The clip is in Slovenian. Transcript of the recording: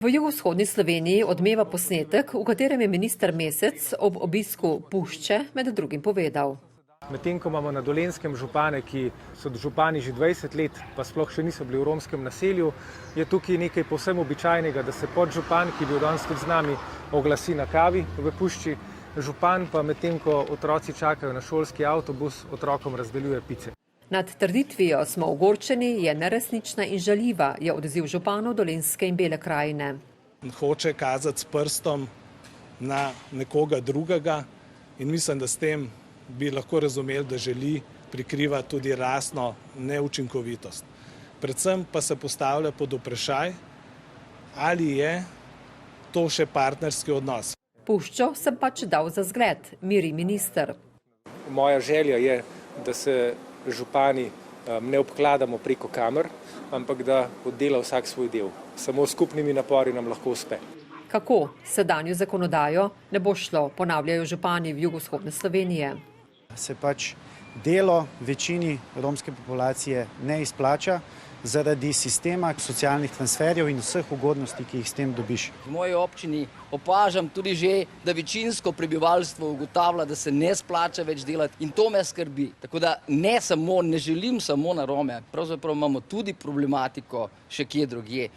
V jugovzhodni Sloveniji odmeva posnetek, v katerem je minister Mesec ob obisku Pušče med drugim povedal. Medtem ko imamo na Dolenjskem župane, ki so župani že 20 let, pa sploh še niso bili v romskem naselju, je tukaj nekaj povsem običajnega, da se podžupan, ki je bil danes tudi z nami, oglasi na kavi v Pušči, župan pa medtem ko otroci čakajo na šolski avtobus, otrokom razdeljuje pice. Nad trditvijo smo ogorčeni, je neresnična in žaljiva, je odziv županov Dolenjske in Bele krajine. Hoče kazati s prstom na nekoga drugega in mislim, da s tem bi lahko razumeli, da želi prikrivati tudi rasno neučinkovitost. Predvsem pa se postavlja pod vprašaj, ali je to še partnerski odnos. Puščo sem pač dal za zgled, miri minister. Moja želja je, da se župani ne obkladamo preko kamer, ampak da oddela vsak svoj del. Samo s skupnimi napori nam lahko uspe. Kako sedanjo zakonodajo ne bo šlo, ponavljajo župani v jugovzhodne Slovenije. Se pač delo večini romske populacije ne izplača zaradi sistema socialnih transferjev in vseh ugodnosti, ki jih s tem dobiš. V moji občini opažam tudi že, da večinsko prebivalstvo ugotavlja, da se ne splača več delati in to me skrbi. Tako da ne želim samo na Rome, pravzaprav imamo tudi problematiko še kje drugje.